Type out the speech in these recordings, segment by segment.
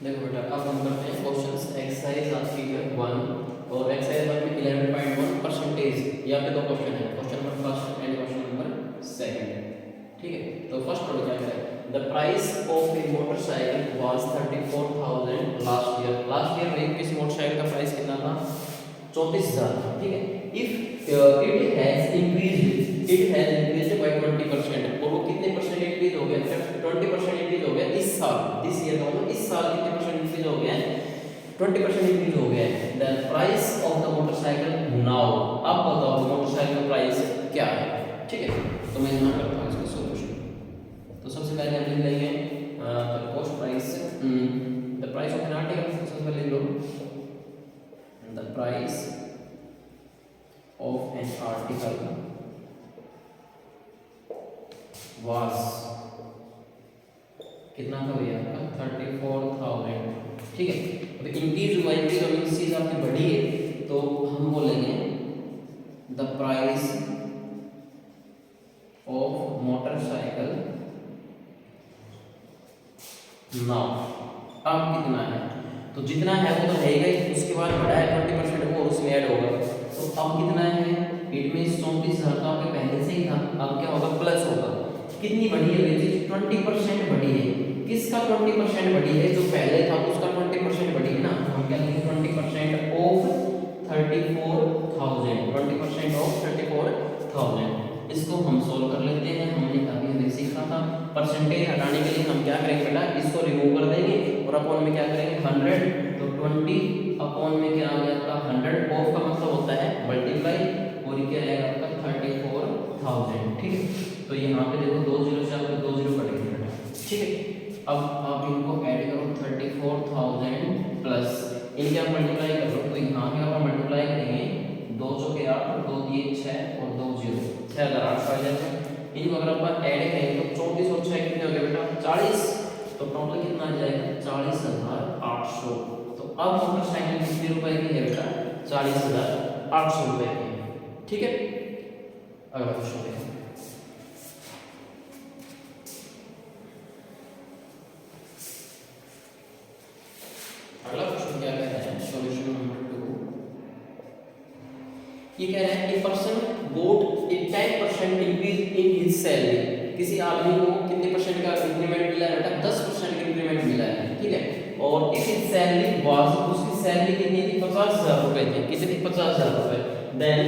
देखो बेटा, अब हम करते हैं क्वेश्चंस एक्सरसाइज आपकी है 1 और एक्सरसाइज 1 में 11.1 परसेंटेज। यहाँ पे दो क्वेश्चन है, question number first and question number second. ठीक है, तो फर्स्ट वाला क्या है, the price of A motorcycle was 34,000 last year. Last year में किस मोटरसाइकिल का प्राइस कितना था? 34,000 था। ठीक है, if it has increased by 20%, और वो कितने परसेंट इंक्रीज हो गया? 20% इंक्रीज हो गया इस साल, दिस ईयर का मतलब इस साल कितने परसेंट इंक्रीज हो गया है? 20% इंक्रीज हो गया है। The price of the motorcycle now, अब बताओ मोटरसाइकिल का प्राइस क्या है? ठीक है, तो मैं यहाँ करता हूँ इसका सॉल्यूशन। तो सबसे पहले हम लिख लेंगे the cost price, the price of an article. सबसे पहले लिख लो the price of an article was, कितना था भैया आपका? 34,000। ठीक है, अब इंक्रीज हुआ, इंक्रीज और इस चीज आपकी बढ़ी है, तो हम बोलेंगे the price of motorcycle now, अब कितना है? तो जितना है वो तो रहेगा ही, उसके बाद बढ़ा है 20% वो उसमें ऐड होगा। तो अब कितना है? इट मीन 34,000 का आपके पहले से ही था, अब क्या होगा? प्लस होगा। कितनी बढ़ी है ये चीज? 20% बढ़ी है। किसका 20% बढ़ी है? जो पहले था उसका 20% बढ़ी है ना। हम क्या लिखेंगे? 20% ऑफ 34,000, 20% ऑफ 34,000। इसको हम सोल्व कर लेते हैं। हमने अभी अभी सीखा था परसेंटेज हटाने के लिए हम क्या करेंगे बेटा? इसको रिमूव कर देंगे और अपॉन में क्या करेंगे? 100। तो 20 अपॉन में क्या आ गया आपका? 100। ऑफ का मतलब होता है मल्टीप्लाई, और ये क्या आएगा आपका? 34,000। ठीक है, तो यहाँ पे देखो 2 जीरो से आपको 2 जीरो कट गए बेटा। ठीक है, अब आप इनको ऐड करो 34,000 प्लस इनके आप मल्टीप्लाई कर लो। तो यहाँ पे आप मल्टीप्लाई करेंगे 2 चौके 8, 2 दिए 6 और 2 जीरो, 6,800 आ जाता है। इनको अगर आप ऐड करेंगे तो 34 और 6 कितने हो गए बेटा? 40। तो टोटल कितना आ जाएगा? 40,800। तो अब मोटरसाइकिल कितने रुपए की है बेटा? 40,800 रुपए की है। ठीक है, अगला क्वेश्चन देखो। अगला क्वेश्चन क्या कह रहा है? Solution number 2। ये कह रहा है a person got a 10% increase in his salary. किसी आदमी को कितने परसेंट का इंक्रीमेंट मिला है बेटा? 10% इंक्रीमेंट मिला है। ठीक है, और इफ हिज सैलरी वाज, उसकी सैलरी कितनी थी? 50,000 रुपए थी। कितनी? 50,000 रुपए। देन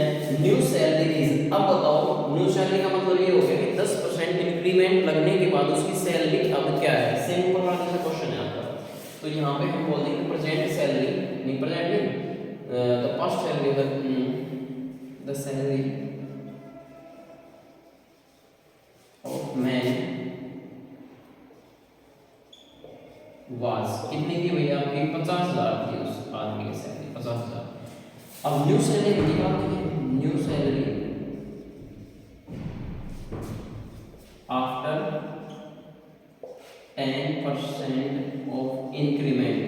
न्यू सैलरी इज, अब बताओ न्यू सैलरी का मतलब ये हो गया कि 10% इंक्रीमेंट लगने के बाद उसकी सैलरी अब क्या है? सिंपल वाला जैसा क्वेश्चन है आपका। तो यहाँ पे हम बोल देंगे प्रेजेंट सैलरी, नहीं प्रेजेंट नहीं, the past salary, the salary of man was, कितनी थी भैया आपकी? 50,000 थी उस आदमी की सैलरी, 50,000। अब न्यू सैलरी निकालेंगे, new salary after 10% of increment.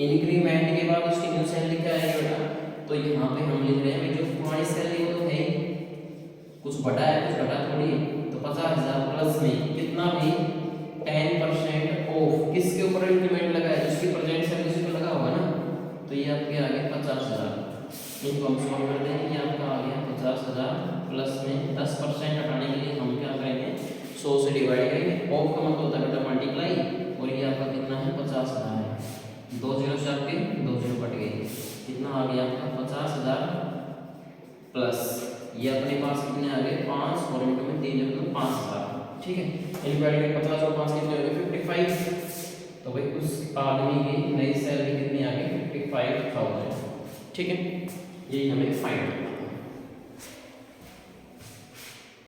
Increment के बाद उसकी न्यू सैलरी क्या आएगी बेटा? तो यहाँ पे हम लिख रहे हैं जो हमारी सैलरी वो तो है, कुछ बढ़ा है कुछ घटा थोड़ी है। तो 50,000 प्लस में कितना भी 10% ऑफ, किसके ऊपर इंक्रीमेंट लगा है? जिसकी प्रेजेंट सैलरी उस पर लगा होगा ना। तो ये आपके आ गया 50,000। इनको हम सॉल्व कर देंगे। ये आपका आ गया 50,000 प्लस में 10% हटाने के लिए हम क्या करेंगे? 100 से डिवाइड करेंगे। ऑफ का मतलब होता है बेटा मल्टीप्लाई, और ये आपका कितना है? 50,000 है। 2 जीरो से आपके 2 जीरो कट गए, कितना आ गया आपका? 50,000 प्लस ये अपने पास कितने आ गए? 5, और इनटू में 3 जब 5,000। ठीक है, इनको ऐड करके 50 और 5 कितने हो गए? 55। तो भाई उस आदमी की नई सैलरी कितनी आ गई? 55,000। ठीक है, यही हमें फाइंड